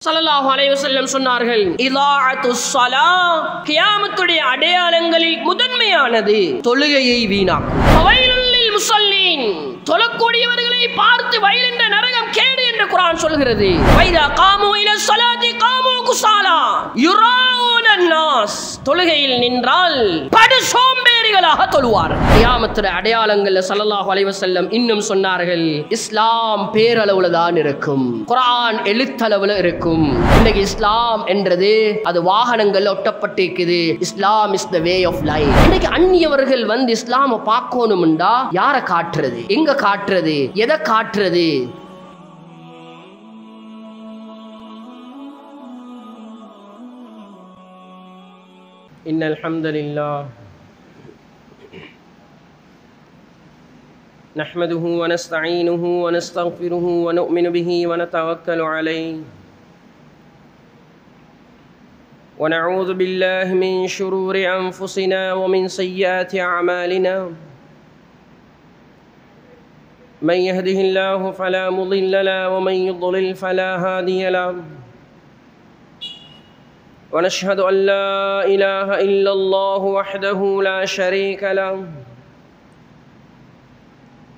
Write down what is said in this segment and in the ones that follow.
ஸல்லல்லாஹு அலைஹி வஸல்லம் சொன்னார்கள், இதாஅத்துஸ் ஸலாத் கியாமத்துடைய அடையாளங்களில் முதன்மையானது தொழுகையை வீணாக்கும். ஃபவைலுல் லில் முஸல்லீன், தொழக்கூடியவர்களை பார்த்து வயல் என்ற நரகம் கேடு என்று குர்ஆன் சொல்கிறது. வைதா காமு இலஸ் ஸலாத்தி காமு குஸாலா யுராஊனன் நாஸ், தொழுகையில் நின்றால் படு சோம்பேறிகளாக தொழுவார். கியாமத்துடைய அடையாளங்கள்ல ஸல்லல்லாஹு அலைஹி வஸல்லம் இன்னும் சொன்னார்கள், இஸ்லாம் பேரளவுல தான் இருக்கும், குர்ஆன் எழுத்தளவுல இருக்கும். இன்னைக்கு இஸ்லாம் என்றது அது வாகனங்கள் ஒட்டப்பட்டிருக்குது. Islam is the way of life. இன்னைக்கு அந்நியவர்கள் வந்து இஸ்லாமை பார்க்கணும்டா யாரை காட்டுறது, எங்க காட்டுறது, எதை காட்டுறது? இன்னல் ஹம்தலில்லாஹ் நஹ்மதுஹு வ நஸ்தஈனுஹு வ நஸ்தக்ஃபிருஹு வ நு'மினு பிஹி வ நதவக்கலு அலைஹி ونعوذ بالله من شرور أنفسنا ومن سيئات أعمالنا من يهده الله فلا مضل له ومن يضلل فلا هادي له ونشهد أن لا إله إلا الله وحده لا شريك له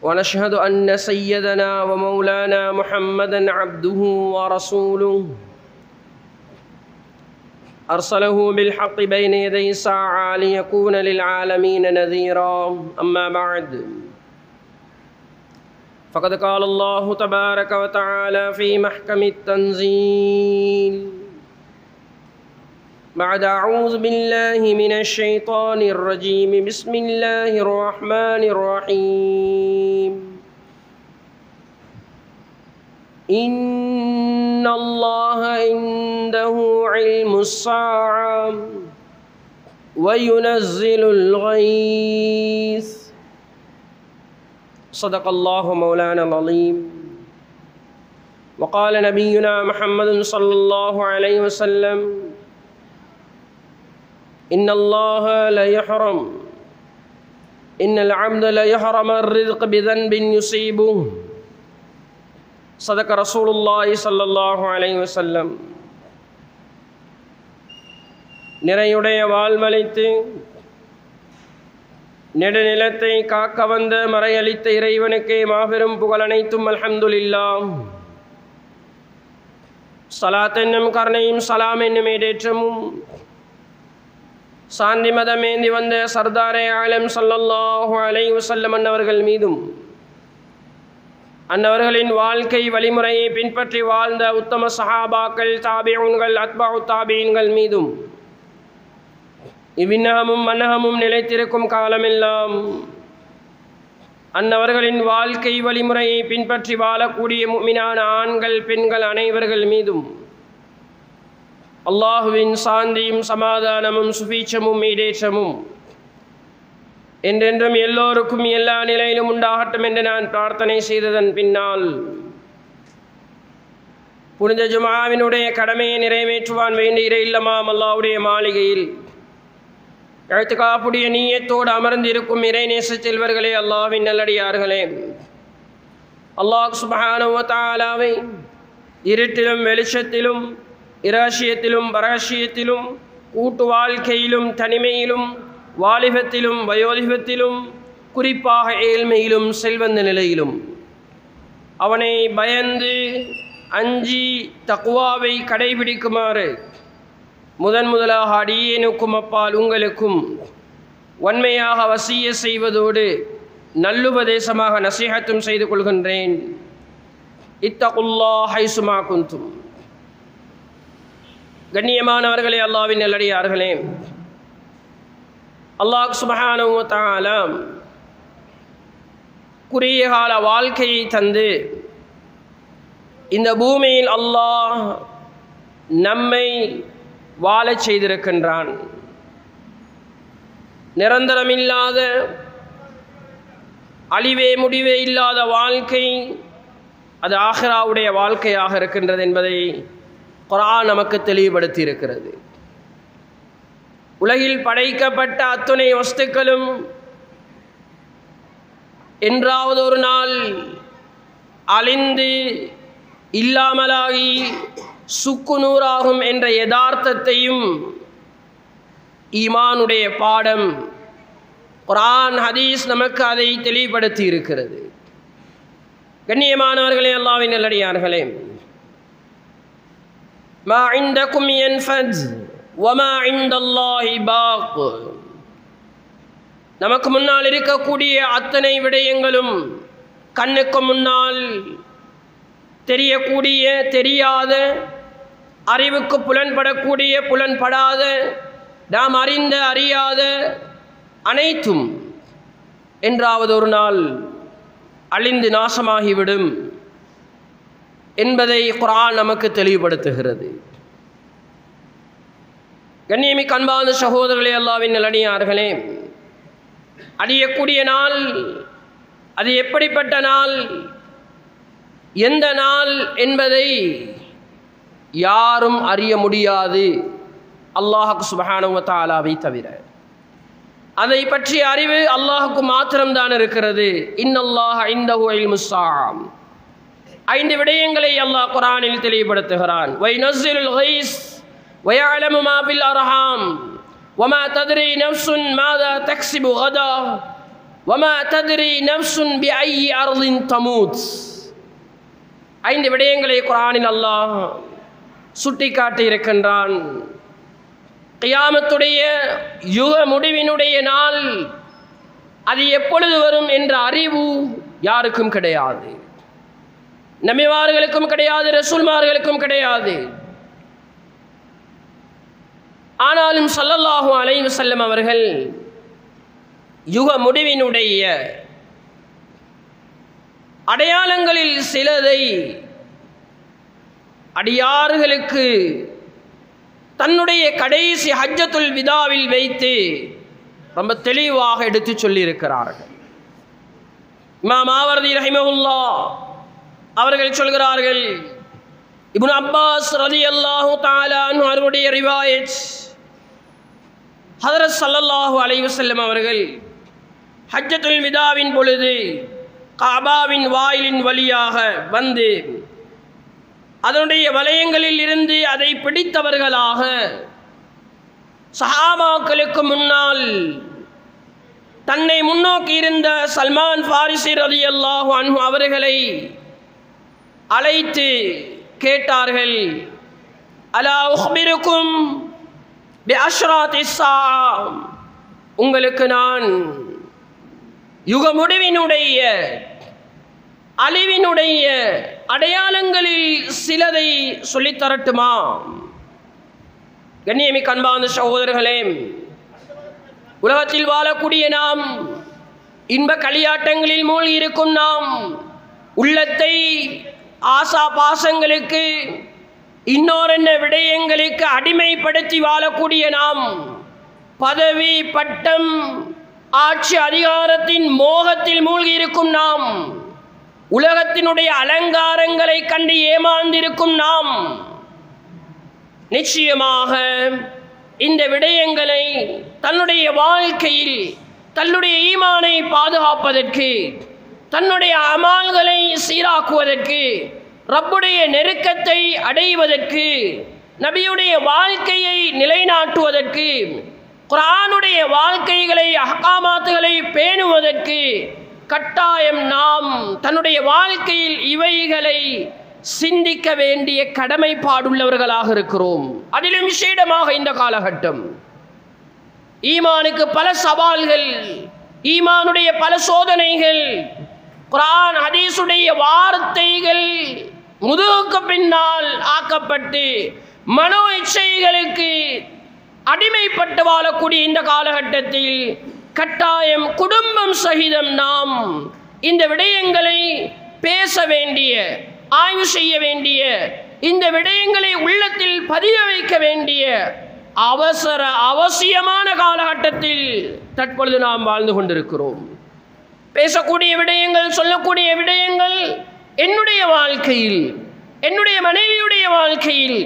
ونشهد أن سيدنا ومولانا محمدا عبده ورسوله أرسله بالحق بين يدي الساعة ليكون للعالمين نذيرا. أما بعد فقد قال الله تبارك وتعالى في محكم التنزيل بعد أعوذ بالله من الشيطان الرجيم بسم الله الرحمن الرحيم إن الله عنده علم الساعة وينزل الغيث صدق الله مولانا العظيم. وقال نبينا محمد صلى الله عليه وسلم إن الله لا يحرم إن العبد لا يحرم الرزق بذنب يصيبه صدق رسول الله صلى الله عليه وسلم. நிறையுடைய வாழ்மளித்து நெடுநிலத்தை காக்க வந்த மறையளித்த இறைவனுக்கே மாபெரும் புகழ் அனைத்தும் அல்ஹம்துலில்லாஹ். ஸலாத் என்னும் கருணையும் சலாம் என்னும் ஏற்றமும் சாந்தி மதமேந்தி வந்த சர்தாரே ஆலம் ஸல்லல்லாஹு அலைஹி வஸல்லம் அன்னவர்கள் மீதும் அன்னவர்களின் வாழ்க்கை வழிமுறையை பின்பற்றி வாழ்ந்த உத்தம சஹாபாக்கள், தாபிஊன்கள், அத்பாஉ தாபீன்கள் மீதும் இவ்விண்ணகமும் மன்னகமும் நிலைத்திருக்கும் காலமெல்லாம் அன்னவர்களின் வாழ்க்கை வழிமுறையை பின்பற்றி வாழக்கூடிய முஃமினான ஆண்கள், பெண்கள் அனைவர்கள் மீதும் அல்லாஹுவின் சாந்தியும் சமாதானமும் சுபீட்சமும் ஈடேற்றமும் என்றென்றும் எல்லோருக்கும் எல்லா நிலையிலும் உண்டாகட்டும் என்று நான் பிரார்த்தனை செய்ததன் பின்னால் புனித ஜும்ஆவினுடைய கடமையை நிறைவேற்றுவான் வேண்டிய இல்லமாம் அல்லாஹ்வுடைய மாளிகையில் இஅ்திகாஃபுடைய நிய்யத்தோடு அமர்ந்திருக்கும் இறைநேச செல்வர்களே, அல்லாஹ்வின் நல்லடியார்களே, அல்லாஹ் சுப்ஹானஹு வ தஆலாவை இருட்டிலும் வெளிச்சத்திலும், இரகசியத்திலும் பரகசியத்திலும், கூட்டு வாழ்க்கையிலும் தனிமையிலும், வாலிபத்திலும் வயோதிபத்திலும், குறிப்பாக ஏழ்மையிலும் செல்வந்த நிலையிலும் அவனை பயந்து அஞ்சி தக்வாவை கடைபிடிக்குமாறு முதலாக அடியேனுக்கும் அப்பால் உங்களுக்கும் வன்மையாக வசிய செய்வதோடு நல்லுபதேசமாக நசீஹத்தும் செய்து கொள்கின்றேன். இத்தகுல்லாஹ் ஹைசுமா குந்தும். கண்ணியமானவர்களே, அல்லாஹ்வின் நல்லடியார்களே, அல்லாஹ் சுப்ஹானஹு வ தஆலா குறுகிய கால வாழ்க்கையை தந்து இந்த பூமியில் அல்லாஹ் நம்மை வாழச் செய்திருக்கின்றான். நிரந்தரமில்லாத, அழிவே முடிவே இல்லாத வாழ்க்கை அது ஆகிராவுடைய வாழ்க்கையாக இருக்கின்றது என்பதை குர்ஆன் நமக்கு தெளிவுபடுத்தி இருக்கிறது. உலகில் படைக்கப்பட்ட அத்துணை வஸ்துக்களும் என்றாவது ஒரு நாள் அழிந்து இல்லாமலாகி சுக்குநூறாகும் என்ற யதார்த்தத்தையும் ஈமானுடைய பாடம் குர்ஆன் ஹதீஸ் நமக்கு அதை தெளிவுபடுத்தி இருக்கிறது. கண்ணியமானவர்களே, அல்லாஹ்வின் நல்லடியார்களே, மா இந்தகும் யன்ஃபத் வமா இந்தல்லாஹி பாக். நமக்கு முன்னால் இருக்கக்கூடிய அத்தனை விடயங்களும் கண்ணுக்கு முன்னால் தெரியக்கூடிய, தெரியாத, அறிவுக்கு புலன்படக்கூடிய, புலன்படாத, நாம் அறிந்த அறியாத அனைத்தும் என்றாவது ஒரு நாள் அழிந்து நாசமாகிவிடும் என்பதை குர்ஆன் நமக்கு தெளிவுபடுத்துகிறது. கண்ணியமிக்க அன்பான சகோதரர்களே, அல்லாஹ்வின் நல்லடியார்களே, அழியக்கூடிய நாள் அது எப்படிப்பட்ட நாள், எந்த நாள் என்பதை யாரும் அறிய முடியாது அல்லாஹ் சுப்ஹானஹு வ தஆலாவை தவிர. அதை பற்றிய அறிவு அல்லாஹுக்கு மாத்திரம்தான் இருக்கிறது. இன்னல்லாஹ இன்தஹு இல்முஸ் ஸாஅ. 5 விடயங்களை அல்லாஹ் குர்ஆனில் தெளிவுபடுத்துகிறான். வயனஸ்ஸிலுல் கைஸ் வயஅலமு மா ஃபில் அர்ஹாம் வமா தத்ரி நஃப்ஸுன் மாதா தக்ஸிபு கதா வமா தத்ரி நஃப்ஸுன் பிஐ அர்தின் தமூத். 5 விடயங்களை குர்ஆனில் அல்லாஹ் சுட்டிக்காட்டி இருக்கின்றான். கியாமத்துடைய யுக முடிவினுடைய நாள் அது எப்பொழுது வரும் என்ற அறிவு யாருக்கும் கிடையாது. நபிமார்களுக்கும் கிடையாது, ரசூல்மார்களுக்கும் கிடையாது. ஆனாலும் ஸல்லல்லாஹு அலைஹி வஸல்லம் அவர்கள் யுக முடிவினுடைய அடையாளங்களில் சிலதை அடியார்களுக்கு தன்னுடைய கடைசி ஹஜ்ஜத்துல் விதாவில் வைத்து ரொம்ப தெளிவாக எடுத்து சொல்லியிருக்கிறார்கள். இமாம் மாவர்தி ரஹிமஹுல்லாஹ் அவர்கள் சொல்கிறார்கள், இப்னு அப்பாஸ் ரலியல்லாஹு தஆலா அன்ஹு அவருடைய ரிவாயத், ஹஜ்ரத் ஸல்லல்லாஹு அலைஹி வஸல்லம் அவர்கள் ஹஜ்ஜத்துல் விதாவின் பொழுது கஅபாவின் வாயிலின் வழியாக வந்து அதனுடைய வலயங்களில் இருந்து அதை பிடித்தவர்களாக சஹாபாக்களுக்கு முன்னால் தன்னை முன்னோக்கி இருந்த சல்மான் ஃபாரிசி ரலியல்லாஹு அன்ஹு அவர்களை அழைத்து கேட்டார்கள், அலா உஹ்பிருக்கும் பி அஷ்ராத்திஸ் ஸாஅ, உங்களுக்கு நான் யுக முடிவினுடைய அழிவினுடைய அடையாளங்களில் சிலதை சொல்லித்தரட்டுமா? கண்ணியமிக்க அன்பான சகோதரர்களே, உலகத்தில் வாழக்கூடிய நாம், இன்ப களியாட்டங்களில் மூழ்கி இருக்கும் நாம், உள்ளத்தை ஆசா பாசங்களுக்கு இன்னொரென்ன விடயங்களுக்கு அடிமைப்படுத்தி வாழக்கூடிய நாம், பதவி பட்டம் ஆட்சி அதிகாரத்தின் மோகத்தில் மூழ்கி இருக்கும் நாம், உலகத்தினுடைய அலங்காரங்களை கண்டு ஏமாந்திருக்கும் நாம், நிச்சயமாக இந்த விடயங்களை தன்னுடைய வாழ்க்கையில் தன்னுடைய ஈமானை பாதுகாப்பதற்கு, தன்னுடைய அமால்களை சீராக்குவதற்கு, ரப்புடைய நெருக்கத்தை அடைவதற்கு, நபியுடைய வாழ்க்கையை நிலைநாட்டுவதற்கு, குர்ஆனுடைய வாழ்க்கைகளை அஹ்காமாத்துகளை பேணுவதற்கு கட்டாயம் நாம் தன்னுடைய வாழ்க்கையில் இவைகளை சிந்திக்க வேண்டிய கடமைப்பாடுள்ளவர்களாக இருக்கிறோம். அதிலும் விசேடமாக இந்த காலகட்டம் ஈமானுக்கு பல சவால்கள், ஈமானுடைய பல சோதனைகள், குர்ஆன் ஹதீஸுடைய வார்த்தைகள் முதுகுக்கு பின்னால் ஆக்கப்பட்டு மனோ இச்சைகளுக்கு அடிமைப்பட்டு வாழக்கூடிய இந்த காலகட்டத்தில் கட்டாயம் குடும்பம் சகிதம் நாம் இந்த விடயங்களை பேச வேண்டிய, ஆய்வு செய்ய வேண்டிய, இந்த விடயங்களை உள்ளத்தில் பதிய வைக்க வேண்டிய அவசியமான காலகட்டத்தில் தற்பொழுது நாம் வாழ்ந்து கொண்டிருக்கிறோம். பேசக்கூடிய விடயங்கள், சொல்லக்கூடிய விடயங்கள் என்னுடைய வாழ்க்கையில், என்னுடைய மனைவியுடைய வாழ்க்கையில்,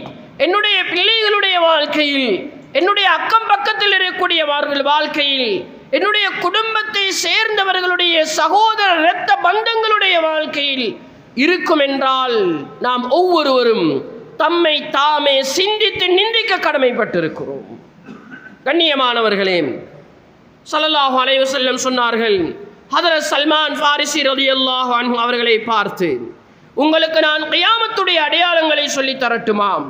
என்னுடைய பிள்ளைகளுடைய வாழ்க்கையில், என்னுடைய அக்கம் பக்கத்தில் இருக்கக்கூடியவர்கள் வாழ்க்கையில், என்னுடைய குடும்பத்தை சேர்ந்தவர்களுடைய சகோதர இரத்த பந்தங்களுடைய வாழ்க்கையில் இருக்கும் என்றால் நாம் ஒவ்வொருவரும் தம்மை தாமே சிந்தித்து நிந்திக்க கடமைப்பட்டிருக்கிறோம். கண்ணியமானவர்களே, ஸல்லல்லாஹு அலைஹி வஸல்லம் சொன்னார்கள், ஹதரத் சல்மான் ஃபாரிசி ரலியல்லாஹு அன்ஹு அவர்களை பார்த்து, உங்களுக்கு நான் கியாமத்துடைய அடையாளங்களை சொல்லி தரட்டுமாம்?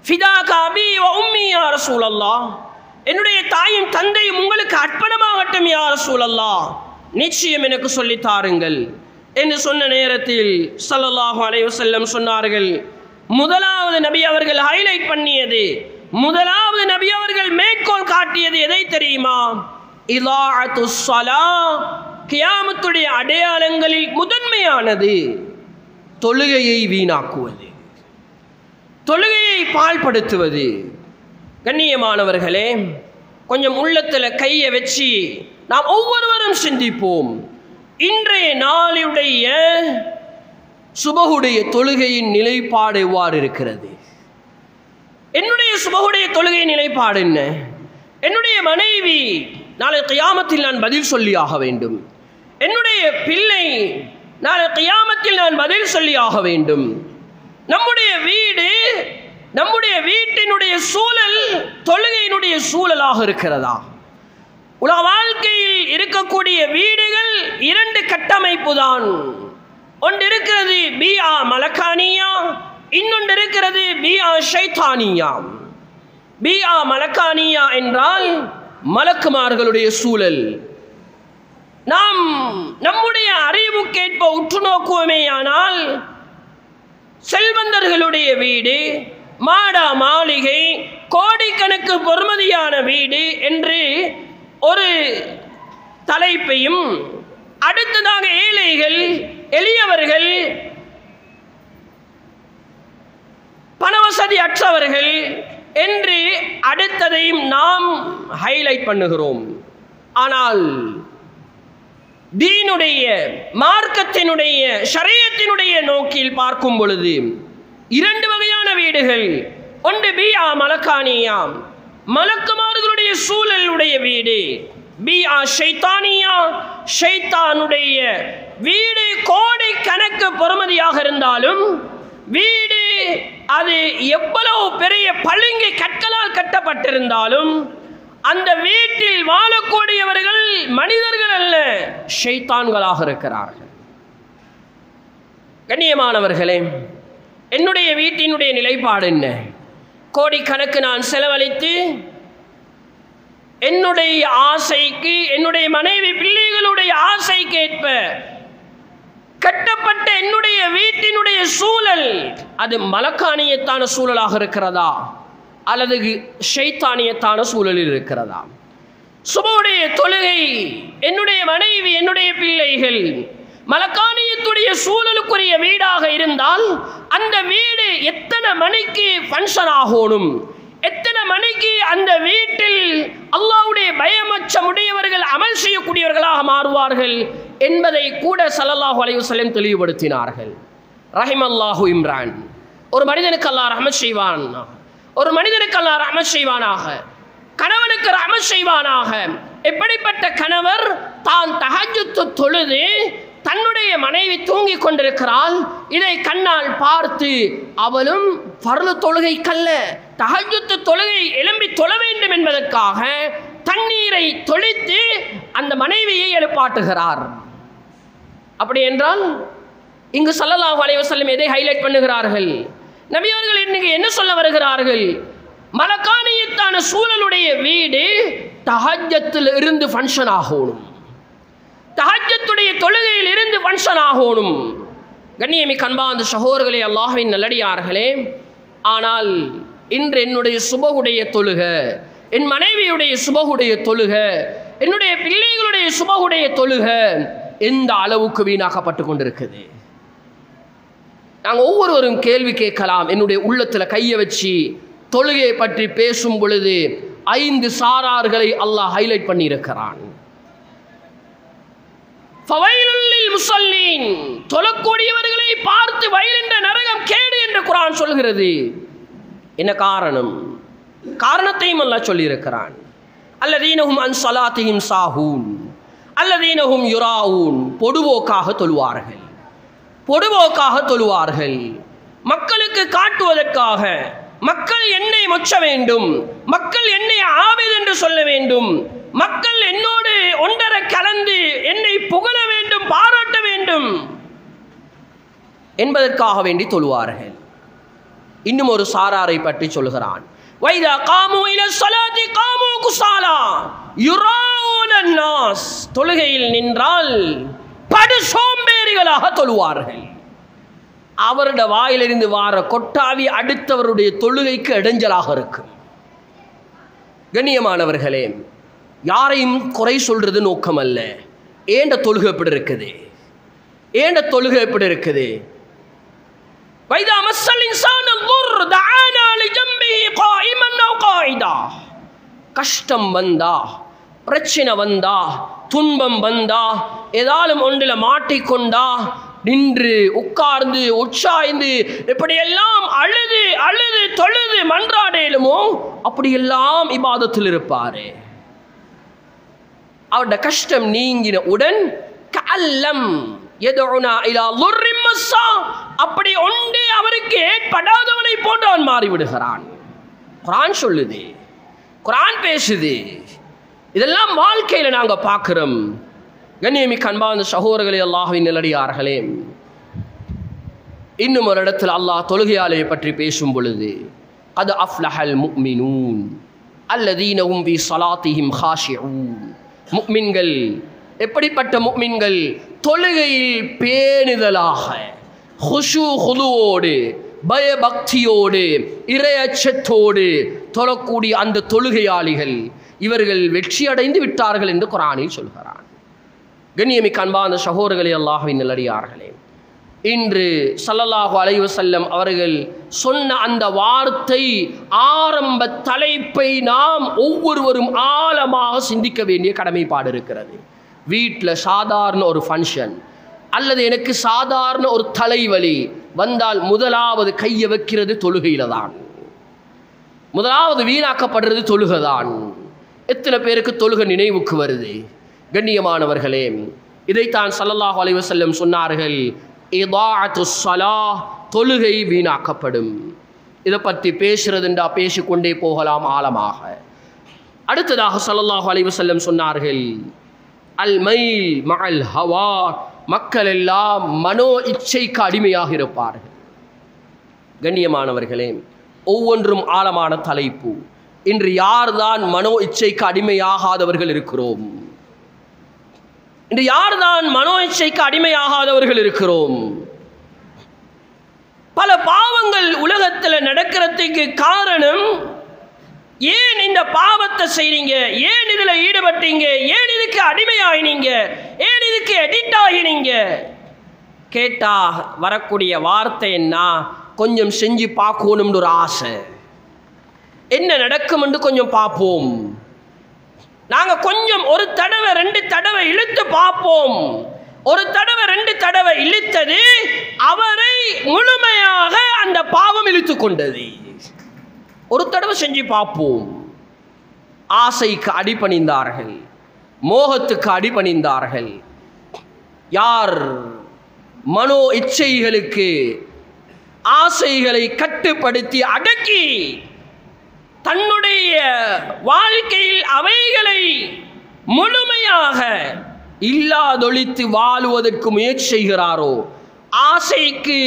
ஃபிதாக அபி வ உம்மி யா ரசூலல்லாஹ், என்னுடைய தாயும் தந்தையும் உங்களுக்கு அர்ப்பணமாகட்டும் யா ரசூலல்லாஹ், நிச்சயம் எனக்கு சொல்லி தாருங்கள் என்று சொன்ன நேரத்தில் ஸல்லல்லாஹு அலைஹி வஸல்லம் சொன்னார்கள், முதலாவது நபி அவர்கள் ஹைலைட் பண்ணியது, முதலாவது நபி அவர்கள் மேற்கோள் காட்டியது எதை தெரியுமா? இலாஅத்துஸ் ஸலா, கியாமத்துடைய அடையாளங்களில் முதன்மையானது தொழுகையை வீணாக்குவது, தொழுகையை பாழ்படுத்துவது. கண்ணியமானவர்களே, கொஞ்சம் உள்ளத்தில் கையை வச்சு நாம் ஒவ்வொருவரும் சிந்திப்போம். இன்றைய நாளுடைய சுபஹுடைய தொழுகையின் நிலைப்பாடு எவ்வாறு இருக்கிறது? என்னுடைய சுபஹுடைய தொழுகை நிலைப்பாடு என்ன? என்னுடைய மனைவி நாளை கியாமத்தில் நான் பதில் சொல்லியாக வேண்டும். என்னுடைய பிள்ளை நாளை கியாமத்தில் நான் பதில் சொல்லியாக வேண்டும். நம்முடைய வீடு, நம்முடைய வீட்டினுடைய சூழல் தொழுகையினுடைய சூழலாக இருக்கிறதா? உலக வாழ்க்கையில் இருக்கக்கூடிய வீடுகள் இரண்டு கட்டமைப்பு தான். ஒன்று இருக்கிறது பிஆ மலக்கானியா, இன்னொன்று இருக்கிறது பிஆ ஷைத்தானியா. பிஆ மலக்கானியா என்றால் மலக்குமார்களுடைய சூழல். நாம் நம்முடைய அறிவுக்கேற்ப உற்று நோக்குவோமேயானால் செல்வந்தர்களுடைய வீடு, மாடா மாளிகை, கோடிக்கணக்கு பொறுமதியான வீடு என்று ஒரு தலைப்பையும், அடுத்ததாக ஏழைகள், எளியவர்கள், பணவசதி அற்றவர்கள் என்று அடுத்ததையும் நாம் ஹைலைட் பண்ணுகிறோம். ஆனால் தீனுடைய, மார்க்கத்தினுடைய, ஷரியத்தினுடைய நோக்கில் பார்க்கும் பொழுது இரண்டு வகையான வீடுகள். ஒன்று பிஆ மலக்கானியா, மலக்குமார்களுடைய சூழலுடைய வீடு. பிஆ ஷைத்தானியா, ஷைத்தானுடைய வீடு. கோடி கணக்கு பொறுமதியாக இருந்தாலும் வீடு அது எவ்வளவு பெரிய பளிங்கு கற்களால் கட்டப்பட்டிருந்தாலும் அந்த வீட்டில் வாழக்கூடியவர்கள் மனிதர்கள் அல்ல, ஷைத்தான்களாக இருக்கிறார்கள். கண்ணியமானவர்களே, என்னுடைய வீட்டினுடைய நிலைப்பாடு என்ன? கோடிக்கணக்கு நான் செலவழித்து என்னுடைய ஆசைக்கு, என்னுடைய மனைவி பிள்ளைகளுடைய ஆசைக்கேற்ப கட்டப்பட்ட என்னுடைய வீட்டினுடைய சூழல் அது மலக்கானியத்தான சூழலாக இருக்கிறதா அல்லது ஷைத்தானியத்தான சூழலில் இருக்கிறதா? சுபஹுடைய தொழுகை என்னுடைய மனைவி, என்னுடைய பிள்ளைகள் மலக்கானியத்துடைய சூழலுக்குரிய வீடாக இருந்தால் அந்த வீடு எத்தனை மணிக்கு ஃபங்க்ஷன் ஆகணும், எத்தனை மணிக்கு அந்த வீட்டில் அல்லாஹ்வுடைய பயமச்சமுடையவர்கள் அமல் செய்யக்கூடியவர்களாக மாறுவார்கள் என்பதை கூட ஸல்லல்லாஹு அலைஹி வஸல்லம் தெளிவுபடுத்தினார்கள். ரஹிமல்லாஹு இம்ரான், ஒரு மனிதனுக்கு அல்லாஹ் ரஹ்மத் செய்வான், ஒரு மனிதனுக்கு அல்லாஹ் ரஹ்மத் செய்வானாக, கணவனுக்கு ரஹ்மத் செய்வானாக. எப்படிப்பட்ட கணவர் தான் தஹஜ்ஜுத் தொழுது தன்னுடைய மனைவி தூங்கி கொண்டிருக்கிறாள், இதை கண்ணால் பார்த்து அவளும் ஃபர்லு தொழுகைக்கல்ல தஹஜ்ஜுத் தொழுகை எழும்பி தொழ வேண்டும் என்பதற்காக தண்ணீரை தொளித்து அந்த மனைவியை எழுப்பாட்டுகிறார். அப்படி என்றால் இங்கு ஸல்லல்லாஹு அலைஹி வஸல்லம் எதை ஹைலைட் பண்ணுகிறார்கள்? நபி அவர்கள் இன்னைக்கு என்ன சொல்ல வருகிறார்கள்? மலக்கானியத்தான சூழலுடைய வீடு தஹஜ்ஜத்தில் இருந்து ஃபங்க்ஷன் ஆகணும், தஹஜ்ஜத்துடைய தொழுகையில் இருந்து ஃபங்க்ஷன் ஆகணும். கண்ணியமிக்க அன்பார்ந்த சகோதரர்களே, அல்லாஹ்வின் நல்லடியார்களே, ஆனால் இன்று என்னுடைய சுபஹுடைய தொழுக, என் மனைவியுடைய சுபஹுடைய தொழுக, என்னுடைய பிள்ளைகளுடைய சுபஹுடைய தொழுக எந்த அளவுக்கு வீணாக்கப்பட்டு கொண்டிருக்குது? நாங்கள் ஒவ்வொருவரும் கேள்வி கேட்கலாம். என்னுடைய உள்ளத்தில் கையை வச்சு தொழுகையை பற்றி பேசும் பொழுது 5 சாரார்களை அல்லாஹ் ஹைலைட் பண்ணி இருக்கிறான். ஃபவைலுல் முஸல்லீன், தொழக்கூடியவர்களை பார்த்து வயல் என்ற நரகம் கேடு என்று குர்ஆன் சொல்கிறது. என்ன காரணம்? காரணத்தையும் அல்லாஹ் சொல்லி இருக்கிறான். அல்லதீனஹும் அன் ஸலாத்திஹிம் சாஹூன் அல்லதீனஹும் யுராஊன், பொடுபோக்காக தொழுவார்கள், பொடுபோக்காக தொழுவார்கள். மக்களுக்கு காட்டுவதற்காக, மக்கள் என்னை மொச்ச வேண்டும், மக்கள் என்னை ஆபித் என்று சொல்ல வேண்டும், மக்கள் என்னோடு ஒன்றரை கலந்து என்னை புகழ வேண்டும், பாராட்ட வேண்டும் என்பதற்காக வேண்டி தொழுவார்கள். இன்னும் ஒரு சாராரை பற்றி சொல்கிறான். வைதா காமு இல ஸலாத்தி காமு குஸாலா யுராஊன அன்னாஸ். தொழுகையில் நின்றால் படு சோம்பேறிகளாக தொழுவார்கள். அவருடைய வாயிலிருந்து வார கொட்டாவி அடுத்தவருடைய தொழுகைக்கு இடைஞ்சலாக இருக்கும். கண்ணியமானவர்களே, யாரையும் குறை சொல்றது நோக்கம் அல்ல. ஏண்ட தொழுகை எப்படி இருக்குது, ஏண்ட தொழுகை எப்படி இருக்குது. வைதா மஸ்ஸல் இன்சான துர் தஆனா லிஜம்பிஹி காயிமன் அவ் காயிதா. கஷ்டம் வந்தா, பிரச்சனை வந்தா, துன்பம் வந்தா, ஏதாலும் ஒன்றில் மாட்டிக்கொண்டா நின்று உட்கார்ந்து உற்சாய்ந்து இப்படியெல்லாம் அழுது அழுது தொழுது மன்றாடேலுமோ அப்படியெல்லாம் இபாதத்தில் இருப்பாரு. அவருடைய கஷ்டம் நீங்கின உடன் கல்லம் எதுனா இலா லுர்ரின் மஸ்ஸா, அப்படி ஒன்றே அவருக்கு ஏற்படாதவனை போன்று அவன் மாறிவிடுகிறான். குர்ஆன் சொல்லுது, குர்ஆன் பேசுது. இதெல்லாம் வாழ்க்கையில நாங்க பார்க்கிறோம். கண்ணியமிக்க அன்பார்ந்த சகோதரர்களே, அல்லாஹ்வின் நல்லடியார்களே, இன்னும் ஒரு இடத்தில் அல்லாஹ் தொழுகையாளை பற்றி பேசும் பொழுது அது அஃப்லஹல் முஃமினூன் அல்லதீன ஹும் ஃபீ ஸலாத்திஹிம் காஷிஊன். முஃமின்கள் எப்படிப்பட்ட முஃமின்கள்? தொழுகையில் பேணுதலாக ஹுஷூ ஹுதுவோடு பயபக்தியோடு இறையச்சத்தோடு தொழக்கூடிய அந்த தொழுகையாளிகள், இவர்கள் வெற்றி அடைந்து விட்டார்கள் என்று குர்ஆனில் சொல்கிறான். கண்ணியமிக்க அன்பார்ந்த சகோதரர்களே, அல்லாஹ்வின் நல்லடியார்களே, இன்று ஸல்லல்லாஹு அலைஹி வஸல்லம் அவர்கள் சொன்ன அந்த வார்த்தை ஆரம்ப தலைப்பை நாம் ஒவ்வொருவரும் ஆழமாக சிந்திக்க வேண்டிய கடமைப்பாடு இருக்கிறது. வீட்டில் சாதாரண ஒரு ஃபங்க்ஷன் அல்லது எனக்கு சாதாரண ஒரு தலைவலி வந்தால் முதலாவது கையை வைக்கிறது தொழுகையில தான். முதலாவது வீணாக்கப்படுறது தொழுகை தான். எத்தனை பேருக்கு தொழுகை நினைவுக்கு வருது? கண்ணியமானவர்களே, இதைத்தான் ஸல்லல்லாஹு அலைஹி வஸல்லம் சொன்னார்கள், இதாஅத்துஸ் ஸலாஹ், தொழுகை வீணாக்கப்படும். இதை பற்றி பேசுறதுண்டா பேசிக்கொண்டே போகலாம் ஆழமாக. அடுத்ததாக ஸல்லல்லாஹு அலைஹி வஸல்லம் சொன்னார்கள், அல் மைல் மஅல் ஹவா, மக்கள் எல்லாம் மனோ இச்சைக்கு அடிமையாக இருப்பார்கள். கண்ணியமானவர்களே, ஒவ்வொன்றும் ஆழமான தலைப்பு. இன்று யார்தான் மனோ இச்சைக்கு அடிமையாகாதவர்கள் இருக்கிறோம்? இன்று யார்தான் மனோ இச்சைக்கு அடிமையாகாதவர்கள் இருக்கிறோம்? பல பாவங்கள் உலகத்தில் நடக்கிறதுக்கு காரணம், ஏன் இந்த பாவத்தை செய்றீங்க, ஏன் இதில் ஈடுபட்டீங்க, ஏன் இதுக்கு அடிமையாகினீங்க, ஏன் இதுக்கு எடிட் ஆகினீங்க கேட்டா வரக்கூடிய வார்த்தை என்ன? கொஞ்சம் செஞ்சு பார்க்கணும்னு ஒரு ஆசை. என்ன நடக்கும் என்று கொஞ்சம் பார்ப்போம். நாங்கள் கொஞ்சம் ஒரு தடவை ரெண்டு தடவை இழுத்து பார்ப்போம். ஒரு தடவை ரெண்டு தடவை இழுத்தது அவரை முழுமையாக அந்த பாவம் இழுத்து கொண்டது. ஒரு தடவை செஞ்சு பார்ப்போம். ஆசைக்கு அடிபணிந்தார்கள், மோகத்துக்கு அடிபணிந்தார்கள். யார் மனோ இச்சைகளுக்கு ஆசைகளை கட்டுப்படுத்தி அடக்கி தன்னுடைய வாழ்க்கையில் அவைகளை முழுமையாக இல்லாதொழித்து வாழுவதற்கு முயற்சி செய்கிறாரோ, ஆசைக்கு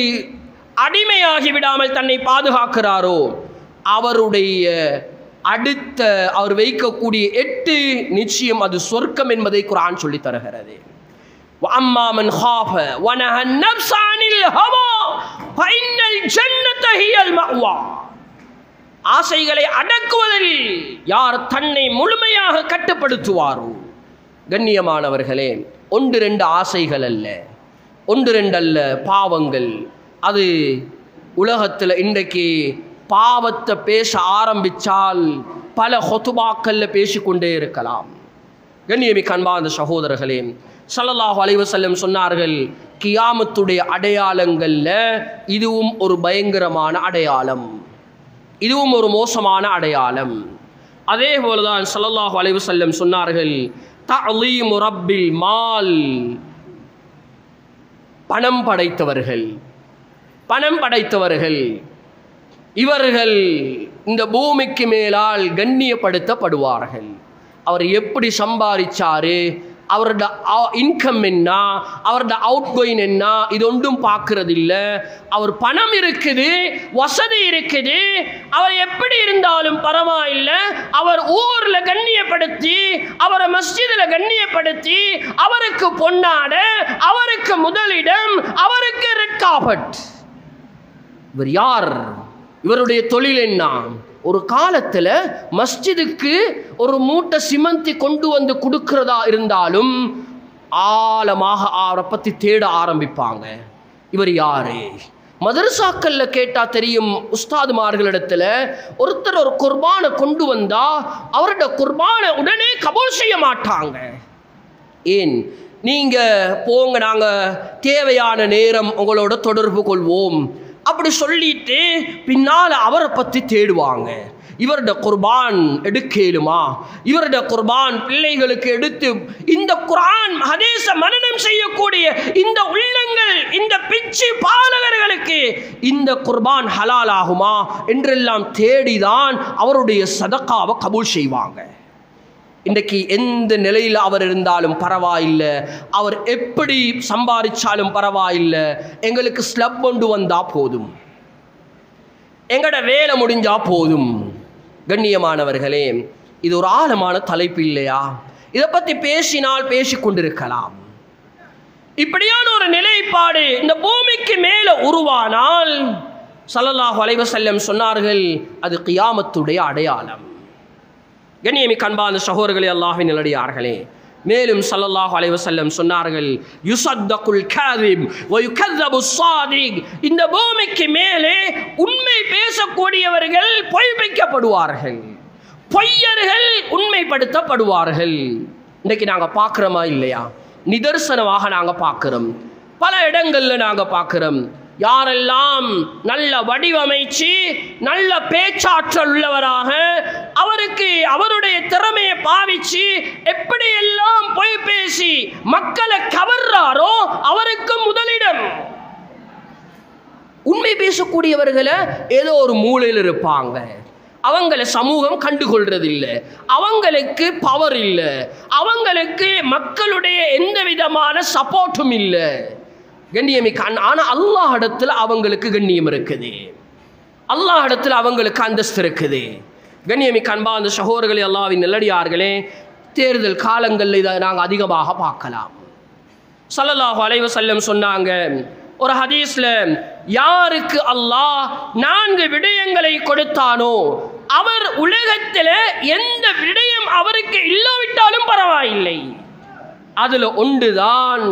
அடிமையாகி விடாமல் தன்னை பாதுகாக்கிறாரோ, அவருடைய அடுத்த அவர் வைக்கக்கூடிய 8 நிச்சயம் அது சொர்க்கம் என்பதை குர்ஆன் சொல்லி தருகிறது. وَأَمَّا مَنْ خَافَ وَنَهَى النَّفْسَ عَنِ الْهَوَى فَإِنَّ الْجَنَّةَ هِيَ الْمَأْوَى. ஆசைகளை அடக்குவதில் யார் தன்னை முழுமையாக கட்டுப்படுத்துவாரோ, கண்ணியமானவர்களே, 1-2 ஆசைகள் அல்ல, 1-2 அல்ல, பாவங்கள். அது உலகத்தில் இன்றைக்கு பாவத்தை பேச ஆரம்பித்தால் பல ஹுதுபாக்கள்ல பேசிக்கொண்டே இருக்கலாம். கண்ணியமிக்க அன்பார்ந்த சகோதரர்களே, ஸல்லல்லாஹு அலைஹி வஸல்லம் சொன்னார்கள், கியாமத்துடைய அடையாளங்கள்ல இதுவும் ஒரு பயங்கரமான அடையாளம், இதுவும் ஒரு மோசமான அடையாளம். அதே போலதான் ஸல்லல்லாஹு அலைஹி வஸல்லம் சொன்னார்கள், தஅலீமு ரப்பில் மால், பணம் படைத்தவர்கள், பணம் படைத்தவர்கள். இவர்கள் இந்த பூமிக்கு மேலால் கண்ணியப்படுத்தப்படுவார்கள். அவர் எப்படி சம்பாதிச்சாரு, அவரோட இன்கம் என்ன, அவரோட அவுட் கோயிங் என்ன, இது ஒன்றும் பார்க்கறது இல்லை. அவர் பணம் இருக்குது, வசதி இருக்குது, அவர் எப்படி இருந்தாலும் பரவாயில்லை, அவர் ஊர்ல கண்ணியப்படுத்தி, அவரை மஸ்ஜிதில் கண்ணியப்படுத்தி, அவருக்கு பொன்னாட, அவருக்கு முதலிடம், அவருக்கு ரெட் கார்பெட். இவர் யார்? இவருடைய தொழில் என்ன? ஒரு காலத்தில் மஸ்ஜிதுக்கு ஒரு மூட்டை சிமெண்டி கொண்டு வந்து கொடுக்கிறதா இருந்தாலும் ஆழமாக அவரை பற்றி தேட ஆரம்பிப்பாங்க. இவர் யாரு? மதரசாக்கள்ல கேட்டா தெரியும், உஸ்தாதுமார்களிடத்துல ஒருத்தர் ஒரு குர்பானை கொண்டு வந்தா அவரோட குர்பானை உடனே கபூல் செய்ய மாட்டாங்க. ஏன்? நீங்க போங்க, நாங்க தேவையான நேரம் உங்களோட தொடர்பு கொள்வோம் அப்படி சொல்லிட்டு பின்னால் அவரை பற்றி தேடுவாங்க. இவருடைய குர்பான் எடுக்கலுமா, இவருடைய குர்பான் பிள்ளைகளுக்கு எடுத்து இந்த குர்ஆன் ஹதீஸ மனனம் செய்யக்கூடிய இந்த உள்ளங்கள், இந்த பிச்சு பாலகர்களுக்கு இந்த குர்பான் ஹலால் ஆகுமா என்றெல்லாம் தேடிதான் அவருடைய சதகாவை கபூல் செய்வாங்க. இன்றைக்கு எந்த நிலையில் அவர் இருந்தாலும் பரவாயில்லை, அவர் எப்படி சம்பாதிச்சாலும் பரவாயில்லை, எங்களுக்கு ஸ்லப் கொண்டு வந்தா போதும், எங்களோட வேலை முடிஞ்சா போதும். கண்ணியமானவர்களே, இது ஒரு ஆழமான தலைப்பு இல்லையா? இதை பற்றி பேசினால் பேசிக்கொண்டிருக்கலாம். இப்படியான ஒரு நிலைப்பாடு இந்த பூமிக்கு மேலே உருவானால் ஸல்லல்லாஹு அலைஹி வஸல்லம் சொன்னார்கள், அது கியாமத்துடைய அடையாளம். கண்ணியமிக்க அன்பான சகோதரர்களே, அல்லாஹ்வின் நல்லடியார்களே, மேலும் ஸல்லல்லாஹு அலைஹி வஸல்லம் சொன்னார்கள், யுஸத்தகுல் காதிப் வ யுகzzபு ஸாதிக். இந்த பூமிக்கு மேலே உண்மை பேசக்கூடியவர்கள் பொய்ப்பிக்கப்படுவார்கள், பொய்யர்கள் உண்மைப்படுத்தப்படுவார்கள். இன்றைக்கு நாங்கள் பார்க்குறோமா இல்லையா? நிதர்சனமாக நாங்கள் பார்க்குறோம், பல இடங்களில் நாங்கள் பார்க்குறோம். யாரெல்லாம் நல்ல வடிவமைச்சு நல்ல பேச்சாற்றல் உள்ளவராக அவருக்கு அவருடைய திறமையை பாவிச்சு எப்படியெல்லாம் பொய் பேசி மக்களை கவர்றாரோ அவருக்கு முதலிடம். உண்மை பேசக்கூடியவர்களை ஏதோ ஒரு மூலையில் இருப்பாங்க, அவங்கள சமூகம் கண்டுகொள்றதில்லை, அவங்களுக்கு பவர் இல்லை, அவங்களுக்கு மக்களுடைய எந்த விதமான சப்போர்ட்டும் இல்லை. கண்ணியமிக்க ஆனால் அல்லாஹ் இடத்துல அவங்களுக்கு கண்ணியம் இருக்குது, அல்லாஹ் இடத்துல அவங்களுக்கு அந்தஸ்து இருக்குது. கண்ணியமிக்க அன்பான சகோதரர்களே, அல்லாஹ்வின் நல்லடியார்களே, தேர்தல் காலங்களில் இதை நாங்கள் அதிகமாக பார்க்கலாம். ஸல்லல்லாஹு அலைஹி வஸல்லம் சொன்னாங்க ஒரு ஹதீஸ்ல, யாருக்கு அல்லாஹ் 4 விடயங்களை கொடுத்தானோ அவர் உலகத்தில் எந்த விடயம் அவருக்கு இல்லாவிட்டாலும் பரவாயில்லை, அதுல ஒன்றுதான்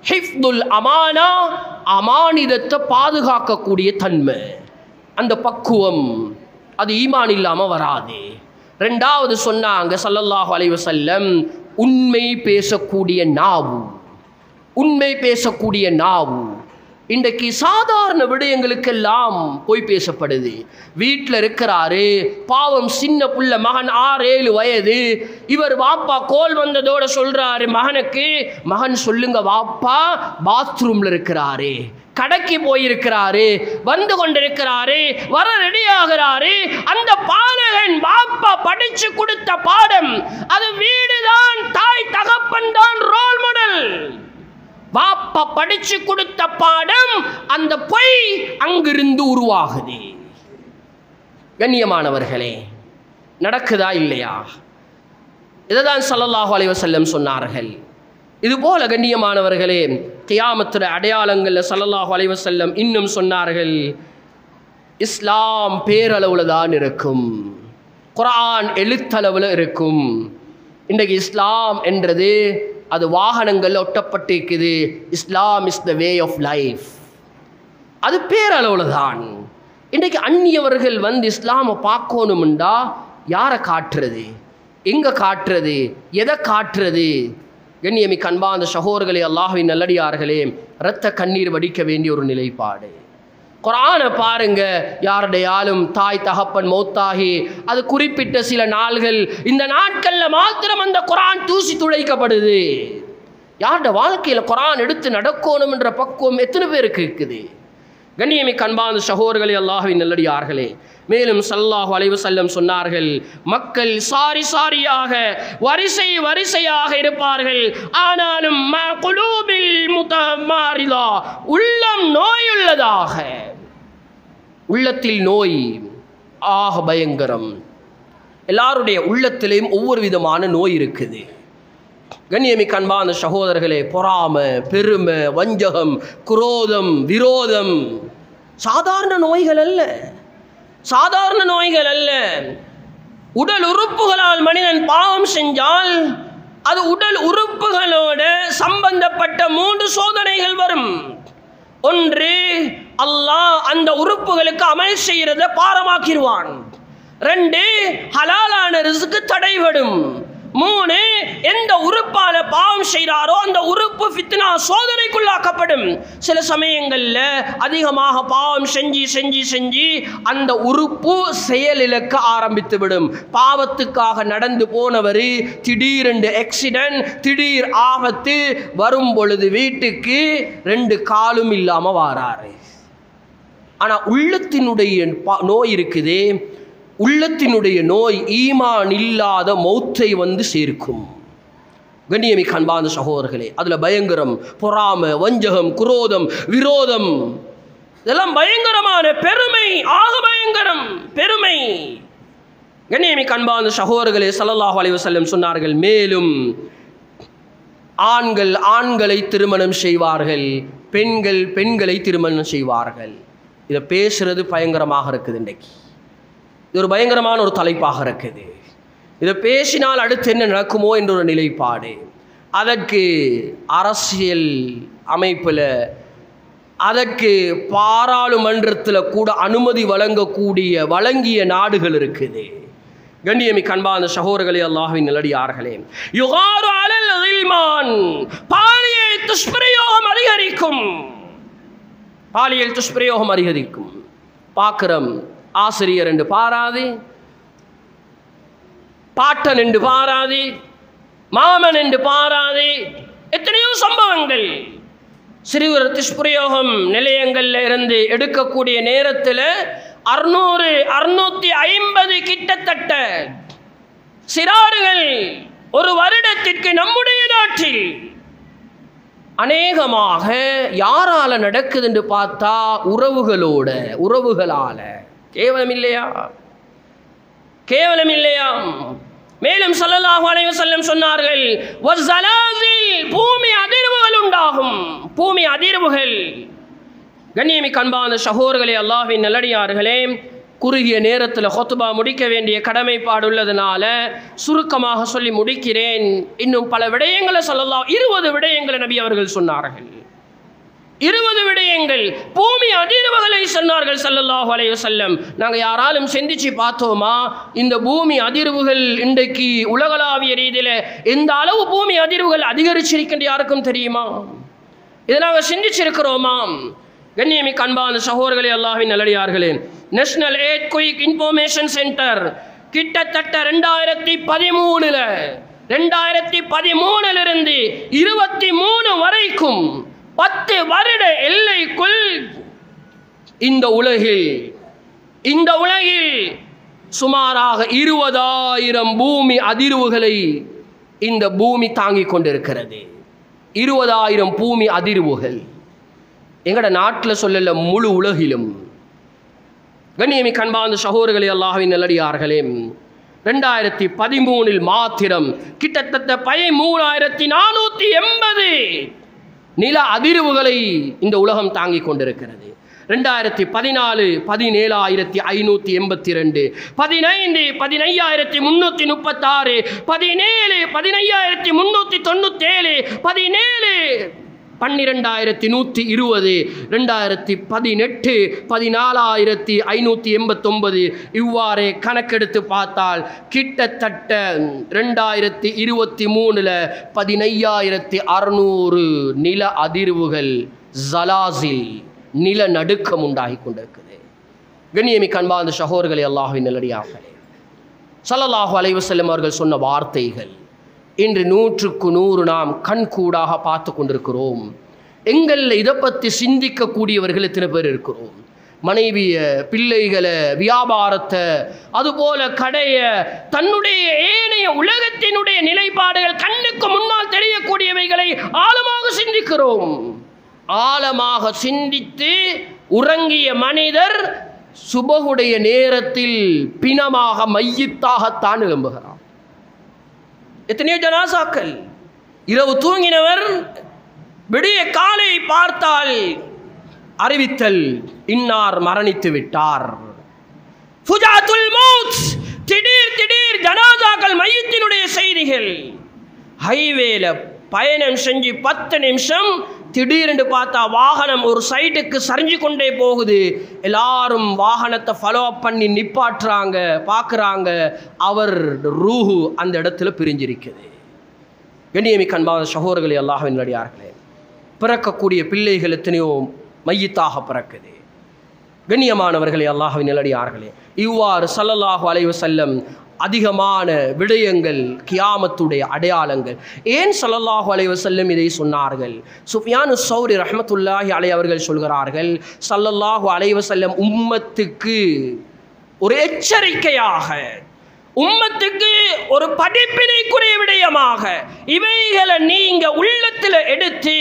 ஹிஃப்துல் அமானா, அமானிதத்தை பாதுகாக்கக்கூடிய தன்மை, அந்த பக்குவம். அது ஈமான் இல்லாமல் வராது. 2வது சொன்னாங்க ஸல்லல்லாஹு அலைஹி வஸல்லம், உண்மை பேசக்கூடிய நாவு, உண்மை பேசக்கூடிய நாவு. இன்றைக்கு சாதாரண விடயங்களுக்கெல்லாம் போய் பேசப்படுது. வீட்டில் இருக்கிறாரு, பாவம் சின்ன புள்ள மகன் 6-7 வயது, இவர் வாப்பா கோல் வந்ததோட சொல்றாரு மகனுக்கு, மகன் சொல்லுங்க வாப்பா பாத்ரூம்ல இருக்கிறாரு, கடைக்கு போயிருக்கிறாரு, வந்து கொண்டிருக்கிறாரு, வர ரெடி ஆகிறாரு. அந்த பாலகன் வாப்பா படிச்சு கொடுத்த பாடம், அது வீடுதான், தாய் தகப்பன் தான் ரோல் மாடல். வாப்பா படிச்சு கொடுத்த பாடம், அந்த பொய் அங்கிருந்து உருவாகுது. கண்ணியமானவர்களே, நடக்குதா இல்லையா? இதுதான் ஸல்லல்லாஹு அலைஹி வஸல்லம் சொன்னார்கள். இதுபோல கண்ணியமானவர்களே, கியாமத்துடைய அடையாளங்கள்ல ஸல்லல்லாஹு அலைஹி வஸல்லம் இன்னும் சொன்னார்கள், இஸ்லாம் பேரளவில் தான் இருக்கும், குர்ஆன் எழுத்தளவில் இருக்கும். இன்றைக்கு இஸ்லாம் என்றது அது வாகனங்கள் ஒட்டப்பட்டிருக்குது. Islam is the way of life, அது பேரளவில் தான். இன்றைக்கு அந்நியவர்கள் வந்து இஸ்லாமை பார்க்கணும்டா யாரை காட்டுறது, எங்கே காட்டுறது, எதை காட்டுறது? கண்ணியமிக்க அன்பான சகோதரர்களே, அல்லாஹ்வின் நல்லடியார்களே, இரத்த கண்ணீர் வடிக்க வேண்டிய ஒரு நிலைப்பாடு. குர்ஆனை பாருங்க, யாருடையாலும் தாய் தகப்பன் மௌத்தாகி அது குறிப்பிட்ட சில நாள்கள், இந்த நாட்களில் மாத்திரம் அந்த குர்ஆன் தூசி துளைக்கப்படுது. யாருடைய வாழ்க்கையில் குர்ஆன் எடுத்து நடக்கணும் என்ற பக்குவம் எத்தனை பேருக்கு இருக்குது? கண்ணியமிக்க அன்பார்ந்த சகோதரர்களே, அல்லாஹ்வின் நல்லடியார்களே, மேலும் ஸல்லல்லாஹு அலைஹி வஸல்லம் சொன்னார்கள், மக்கள் சாரி சாரியாக வரிசை வரிசையாக இருப்பார்கள், ஆனாலும் குலூபில் முத்தமாரிதா, உள்ளம் நோயுள்ளதாக. உள்ளத்தில் நோய் ஆக பயங்கரம். எல்லாருடைய உள்ளத்திலேயும் ஒவ்வொரு விதமான நோய் இருக்குது. கண்ணியமிக்க அன்பான சகோதரர்களே, பொறாமை, பெருமை, வஞ்சகம், குரோதம், விரோதம் சாதாரண நோய்கள் அல்ல, சாதாரண நோய்கள் அல்ல. உடல் உறுப்புகளால் மனிதன் பாவம் செஞ்சால் அது உடல் உறுப்புகளோட சம்பந்தப்பட்ட 3 சோதனைகள் வரும். ஒன்று, அல்லாஹ் அந்த உறுப்புகளுக்கு அமல் செய்யறத பாரமாக்கிடுவான். 2, ஹலாலான ரிஸ்க்கு தடைபடும். 3, எந்த உறுப்பால பாவம் செய்கிறாரோ அந்த உறுப்பு ஃபித்னா சோதனைக்குள்ளாக்கப்படும். சில சமயங்கள்ல அதிகமாக பாவம் செஞ்சு செஞ்சு செஞ்சு அந்த உறுப்பு செயலிழக்க ஆரம்பித்து விடும். பாவத்துக்காக நடந்து போனவர் திடீரென்று ஆக்சிடென்ட், திடீர் ஆபத்து வரும் பொழுது வீட்டுக்கு 2 காலும் இல்லாம வாராரு. ஆனா உள்ளத்தினுடைய நோய் இருக்குதே, உள்ளத்தினுடைய நோய் ஈமான் இல்லாத மௌத்தை வந்து சேர்க்கும். கண்ணியமிக்க அன்பார்ந்த சகோதரர்களே, அதுல பயங்கரம், பொறாமை, வஞ்சகம், குரோதம், விரோதம், இதெல்லாம் பயங்கரமான பெருமை, ஆக பயங்கரம் பெருமை. கண்ணியமிக்க அன்பார்ந்த சகோதரர்களே, ஸல்லல்லாஹு அலைஹி வஸல்லம் சொன்னார்கள், மேலும் ஆண்கள் ஆண்களை திருமணம் செய்வார்கள், பெண்கள் பெண்களை திருமணம் செய்வார்கள். இதை பேசுறது பயங்கரமாக இருக்குது. இன்றைக்கு இது ஒரு பயங்கரமான ஒரு தலைப்பாக இருக்குது. இதை பேசினால் அடுத்து என்ன நடக்குமோ என்ற ஒரு நிலைப்பாடு. அதற்கு அரசியல் அமைப்பில், அதற்கு பாராளுமன்றத்தில் கூட அனுமதி வழங்கிய நாடுகள் இருக்குது. கண்ணியமிக்க அன்பார்ந்த சகோதரர்களே, அல்லாஹ்வின் நல்லடியார்களே, யுகாரு அலல் கில்மான், பாலியல் துஷ்பிரயோகம் அதிகரிக்கும், பாலியல் துஷ்பிரயோகம் அதிகரிக்கும். பார்க்கிறோம், ஆசிரியர் என்று பாராது, பாட்டன் என்று பாராது, மாமன் என்று பாராது, எத்தனையோ சம்பவங்கள். சிறுவர் துஷ்பிரயோகம் நிலையங்கள்ல இருந்து எடுக்கக்கூடிய நேரத்தில் 600 650 கிட்டத்தட்ட சிறார்கள் ஒரு வருடத்திற்கு நம்முடைய நாட்டில் அநேகமாக யாரால நடக்குது என்று பார்த்தா உறவுகளால. கேவலம் இல்லையா? கேவலம் இல்லையா? மேலும் ஸல்லல்லாஹு அலைஹி வஸல்லம் சொன்னார்கள், வஸலாஸில், பூமி அதிர்வுகள் உண்டாகும், பூமி அதிர்வுகள். கண்ணியமிக்க அன்பான சகோதரர்களே, அல்லாஹ்வின் நல்லடியார்களே, குறுகிய நேரத்தில் ஹுத்பா முடிக்க வேண்டிய கடமைப்பாடு உள்ளதுனால சுருக்கமாக சொல்லி முடிக்கிறேன். இன்னும் பல விடயங்களை சொல்லலாம். 20 விடயங்களை நபி அவர்கள் சொன்னார்கள். 20 விடயங்கள், பூமி அதிர்வுகளை சொன்னார்கள் ஸல்லல்லாஹு அலைஹி வஸல்லம். நாங்கள் யாராலும் சிந்திச்சு பார்த்தோமா? இந்த பூமி அதிர்வுகள் இன்றைக்கு உலகளாவிய ரீதியில் எந்த அளவு பூமி அதிர்வுகள் அதிகரிச்சிருக்கின்ற யாருக்கும் தெரியுமா? இதை நாங்கள் சிந்திச்சிருக்கிறோமா? கண்ணியமிக்க அன்பான சகோதரர்களே, அல்லாஹ்வின் நல்லடியார்களே, நேஷனல் எர்த்குயிக் இன்ஃபர்மேஷன் சென்டர் கிட்டத்தட்ட 2013 இருந்து 23 வரைக்கும் 10 வருட எல்லைக்குள் இந்த உலகில் சுமாராக 20,000 பூமி அதிர்வுகளை இந்த பூமி தாங்கிக் கொண்டிருக்கிறது. 20,000 பூமி அதிர்வுகள் எங்கட நாட்டில் சொல்லல, முழு உலகிலும். கண்ணியமிக்க அன்பார்ந்த சகோதரர்களே, அல்லாஹ்வின் நல்லடியார்களே, 2013 மாத்திரம் கிட்டத்தட்ட 13,480 நில அதிர்வுகளை இந்த உலகம் தாங்கிக் கொண்டிருக்கிறது. 2014 17,582, 15 15,336, 17 15,397, 17 12,120, 2018 14,589. இவ்வாறே கணக்கெடுத்து பார்த்தால் கிட்டத்தட்ட 2023 15,600 நில அதிர்வுகள், ஜலாசில், நில நடுக்கம் உண்டாகி கொண்டிருக்குது. கண்ணியமிக்க அன்பார்ந்த சகோதரர்களே, அல்லாஹ்வின் நல்லடியார்களே, ஸல்லல்லாஹு அலைஹி வஸல்லம் அவர்கள் சொன்ன வார்த்தைகள் இன்று 100க்கு 100 நாம் கண்கூடாக பார்த்து கொண்டிருக்கிறோம். எங்களில் இதை பற்றி சிந்திக்கக்கூடியவர்கள் எத்தனை பேர் இருக்கிறோம்? மனைவிய, பிள்ளைகளை, வியாபாரத்தை, அதுபோல கடைய, தன்னுடைய ஏனைய உலகத்தினுடைய நிலைப்பாடுகள் கண்ணுக்கு முன்னால் தெரியக்கூடியவைகளை ஆழமாக சிந்திக்கிறோம். ஆழமாக சிந்தித்து உறங்கிய மனிதர் சுபகுடைய நேரத்தில் பிணமாக மையத்தாகத்தான் எழும்புகிறார். எத்தனையோ ஜனாசாக்கள். இரவு தூங்கினவர் விடிய காலை பார்த்தால் அறிவித்தல், இன்னார் மரணித்து விட்டார். ஃபுஜாத்துல் மௌத், திடீர் திடீர் ஜனாசாக்கள், மையத்தினுடைய செய்திகள். ஹைவேல பயணம் செஞ்சு 10 நிமிஷம் திடீரென்று பார்த்தா வாகனம் ஒரு சைடுக்கு சரிஞ்சு கொண்டே போகுது. எல்லாரும் வாகனத்தை ஃபாலோ அப் பண்ணி நிப்பாட்டுறாங்க, பார்க்குறாங்க. அவர் ரூஹு அந்த இடத்துல பிரிஞ்சிருக்குது. கண்ணியமிக்க அன்பான சகோதரர்களே, அல்லாஹ்வின் நல்லடியார்களே, பிறக்கக்கூடிய பிள்ளைகள் எத்தனையோ மையத்தாக பிறக்குது. கண்ணியமானவர்களே, அல்லாஹ்வின் நல்லடியார்களே, இவ்வாறு ஸல்லல்லாஹு அலைஹி வஸல்லம் அதிகமான விடயங்கள், கியாமத்துடைய அடையாளங்கள். ஏன் ஸல்லல்லாஹு அலைஹி வஸல்லம் இதை சொன்னார்கள்? சுஃபியானு ஸௌரி ரஹ்மத்துல்லாஹி அலைஹி அவர்கள் சொல்கிறார்கள், ஸல்லல்லாஹு அலைஹி வஸல்லம் உம்மத்துக்கு ஒரு எச்சரிக்கையாக, உம்மத்துக்கு ஒரு படிப்பினைக்குரிய விடயமாக இவைகளை நீங்க உள்ளத்தில் எடுத்து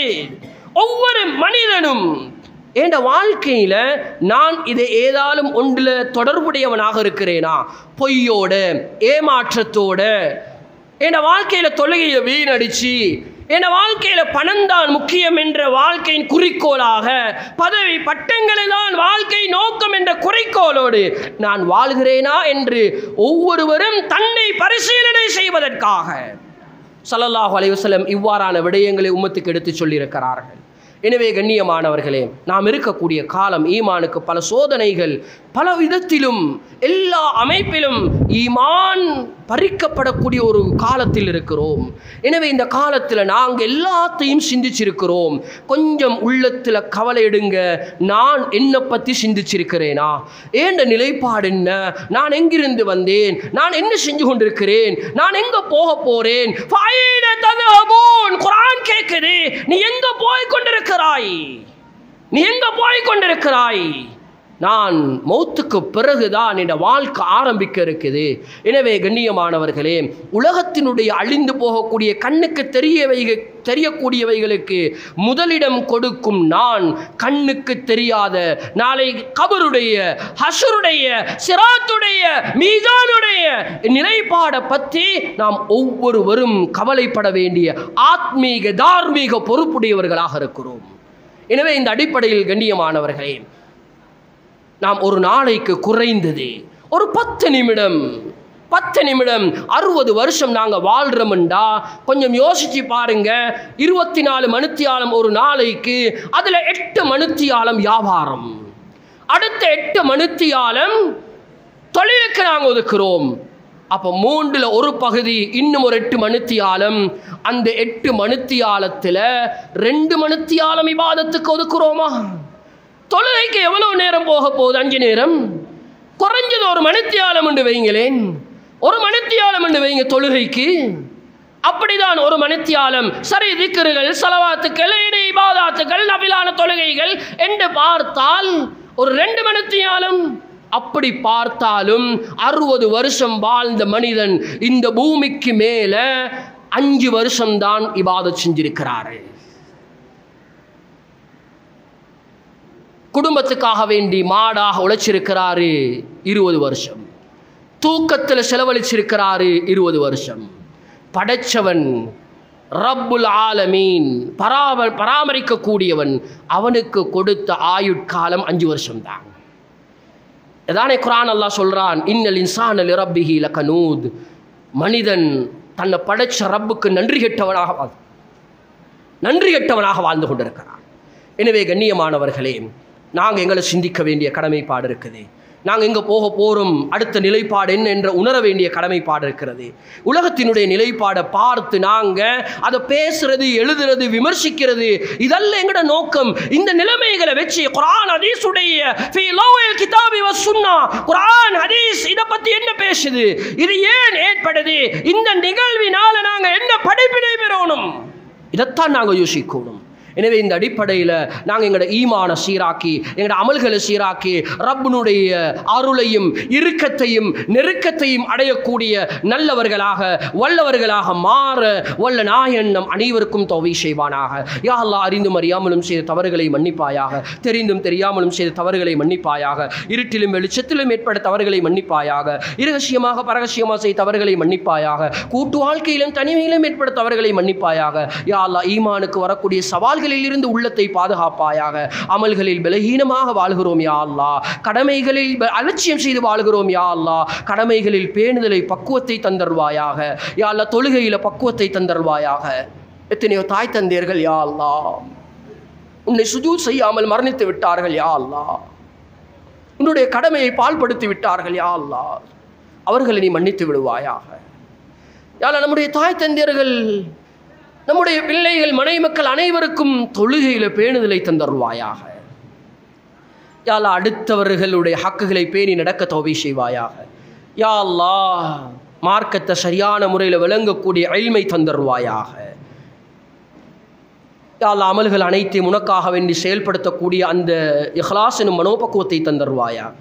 ஒவ்வொரு மனிதனும் என் வாழ்க்கையில் நான் இதை ஏதாலும் ஒன்றில் தொடர்புடையவனாக இருக்கிறேனா, பொய்யோட, ஏமாற்றத்தோட, என் வாழ்க்கையில் தொழுகையை வீணடிச்சு, என் வாழ்க்கையில் பணம்தான் முக்கியம் என்ற வாழ்க்கையின் குறிக்கோளாக, பதவி பட்டங்களை தான் வாழ்க்கை நோக்கம் என்ற குறிக்கோளோடு நான் வாழ்கிறேனா என்று ஒவ்வொருவரும் தன்னை பரிசீலனை செய்வதற்காக ஸல்லல்லாஹு அலைஹி வஸல்லம் இவ்வாறான விடயங்களை உம்மத்துக்கு எடுத்து சொல்லியிருக்கிறார்கள். எனவே கண்ணியமானவர்களே, நாம் இருக்கக்கூடிய காலம் ஈமானுக்கு பல சோதனைகள், பல விதத்திலும் எல்லா அமைப்பிலும் ஈமான் பறிக்கப்படக்கூடிய ஒரு காலத்தில் இருக்கிறோம். எனவே இந்த காலத்தில் நாங்கள் எல்லாத்தையும் சிந்திச்சிருக்கிறோம். கொஞ்சம் உள்ளத்தில் கவலை எடுங்க. நான் என்னை பற்றி சிந்திச்சிருக்கிறேனா? ஏண்ட நிலைப்பாடு என்ன? நான் எங்கிருந்து வந்தேன்? நான் என்ன செஞ்சு கொண்டிருக்கிறேன்? நான் எங்கே போக போகிறேன்? குர்ஆன் கேட்குது, நீ எங்கே போய் கொண்டிருக்கிறாய்? நீ எங்கே போய் கொண்டிருக்கிறாய்? நான் மௌத்துக்கு பிறகுதான் என் வாழ்க்கை ஆரம்பிக்க இருக்குது. எனவே கண்ணியமானவர்களே, உலகத்தினுடைய அழிந்து போகக்கூடிய கண்ணுக்கு தெரியக்கூடியவைகளுக்கு முதலிடம் கொடுக்கும் நான், கண்ணுக்கு தெரியாத நாளை கபருடைய, ஹஷருடைய, சிராத்துடைய, மீசானுடைய நிலைப்பாடை பற்றி நாம் ஒவ்வொருவரும் கவலைப்பட வேண்டிய ஆத்மீக தார்மீக பொறுப்புடையவர்களாக இருக்கிறோம். எனவே இந்த அடிப்படையில் கண்ணியமானவர்களே, நாம் ஒரு நாளைக்கு குறைந்தது ஒரு 10 நிமிடம் 60 வருஷம் நாங்கள் வாழ்கிறோம்டா கொஞ்சம் யோசிச்சு பாருங்க. 24 மணித்தியாலம் ஒரு நாளைக்கு, அதில் 8 மணித்தியாலம் வியாபாரம், அடுத்த 8 மணித்தியாலம் தொழிலுக்கு நாங்கள் ஒதுக்குறோம். அப்போ 3ல் ஒரு பகுதி இன்னும் ஒரு 8 மணித்தியாலம். அந்த 8 மணித்தியாலத்தில் 2 மணித்தியாலம் இபாதத்துக்கு ஒதுக்குறோமா? தொழுகைக்கு எவ்வளவு நேரம் போக போகுது? 5 நேரம். குறைஞ்சது ஒரு மணித்தியாலம் என்று வைங்களேன், ஒரு மணித்தியாலம் என்று வைங்க தொழுகைக்கு. அப்படிதான் ஒரு மணித்தியாலம். சரி, திக்ருகள், ஸலவாத்துக்கள், இபாதத்துக்கள், நபிலான தொழுகைகள் என்று பார்த்தால் ஒரு 2 மணித்தியாலம். அப்படி பார்த்தாலும் 60 வருஷம் வாழ்ந்த மனிதன் இந்த பூமிக்கு மேல 5 வருஷம்தான் இபாதத் செஞ்சிருக்கிறாரு. குடும்பத்துக்காக வேண்டி மாடாக உழைச்சிருக்கிறாரு 20 வருஷம். தூக்கத்தில் செலவழிச்சிருக்கிறாரு 20 வருஷம். படைச்சவன் ரப்புல் ஆலமீன், பராமரிக்கக்கூடியவன், அவனுக்கு கொடுத்த ஆயுட்காலம் 5 வருஷம் தான். இதானே குர்ஆன் அல்லாஹ் சொல்றான், இன்னல் இன்சான லிரப்பிஹி லகனூத். மனிதன் தன்னை படைச்ச ரப்புக்கு நன்றி கெட்டவனாக வாழ்ந்து கொண்டிருக்கிறான். எனவே கண்ணியமானவர்களே, நாங்கள் எங்களை சிந்திக்க வேண்டிய கடமைப்பாடு இருக்குது. நாங்கள் எங்கே போக போகிறோம், அடுத்த நிலைப்பாடு என்ன என்ற உணர வேண்டிய கடமைப்பாடு இருக்கிறது. உலகத்தினுடைய நிலைப்பாடை பார்த்து நாங்கள் அதை பேசுறது, எழுதுறது, விமர்சிக்கிறது, இதெல்லாம் எங்களோட நோக்கம். இந்த நிலைமைகளை வச்சு குர்ஆன் ஹதீஸுடைய குர்ஆன் ஹதீஸ் இதை பற்றி என்ன பேசுது, இது ஏன் ஏற்படுது, இந்த நிகழ்வினால நாங்கள் என்ன படிப்பினை பெறணும், இதைத்தான் நாங்கள் யோசிக்கணும். எனவே இந்த அடிப்படையில் நாங்கள் எங்களோட ஈமான சீராக்கி எங்களோட அமல்களை சீராக்கி ரப்பினுடைய அருளையும் இறுக்கத்தையும் நெருக்கத்தையும் அடையக்கூடிய நல்லவர்களாக வல்லவர்களாக மாற வல்ல நாயன் நம் அனைவருக்கும் தௌஃபீக் செய்வானாக. யா அல்லாஹ், அறிந்தும் அறியாமலும் செய்த தவறுகளை மன்னிப்பாயாக, தெரிந்தும் தெரியாமலும் செய்த தவறுகளை மன்னிப்பாயாக, இருட்டிலும் வெளிச்சத்திலும் ஏற்பட்ட தவறுகளை மன்னிப்பாயாக, இரகசியமாக பரகசியமாக செய்த தவறுகளை மன்னிப்பாயாக, கூட்டு வாழ்க்கையிலும் தனிமையிலும் ஏற்பட்ட தவறுகளை மன்னிப்பாயாக. யா அல்லாஹ், ஈமானுக்கு வரக்கூடிய சவால்களில் இருந்து உள்ளத்தை பாதுகாப்பாயாக. அமல்களில் பலகீனமாக வாழ்கிறோம் யா அல்லாஹ், கடமைகளில் அலட்சியம் செய்து வாழ்கிறோம் யா அல்லாஹ், கடமைகளில் பேணுதலை பக்குவத்தை தந்தருவாயாக. யா அல்லாஹ், தொழுகையில பக்குவத்தை தந்தருவாயாக. எத்தனையோ தாய் தந்தையர்கள் யா அல்லாஹ் உன்னை சுஜூத் செய்யாமல் மரணித்து விட்டார்கள் யா அல்லாஹ், உன்னுடைய கடமையை பால்படுத்தி விட்டார்கள் யா அல்லாஹ், அவர்களை நீ மன்னித்து விடுவாயாக. யா அல்லாஹ், நம்முடைய தாய் தந்தையர்கள் நம்முடைய பிள்ளைகள் மனைவி மக்கள் அனைவருக்கும் தொழுகையில பேணுதலை தந்தருவாயாக. யா அல்லாஹ், அடுத்தவர்களுடைய ஹக்குகளை பேணி நடக்க தௌஃபீக் செய்வாயாக. யா அல்லாஹ், மார்க்கத்தை சரியான முறையில் விளங்கக்கூடிய இல்மை தந்தருவாயாக. யா அல்லாஹ், அமல்கள் அனைத்தையும் உனக்காக வேண்டி செயல்படுத்தக்கூடிய அந்த இஹ்லாஸ் எனும் மனோபக்குவத்தை தந்தருவாயாக.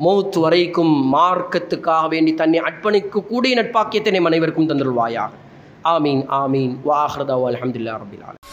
மௌத் வரைக்கும் மார்க்கத்துக்காக வேண்டி தன்னை அர்ப்பணிக்கக்கூடிய நட்பாக்கியத்தினை அனைவருக்கும் தந்தருவாயாக. ஆமீன் ஆமீன். வ ஆகிரு தஅவானா அல்ஹம்துலில்லாஹி ரப்பில் ஆலமீன்.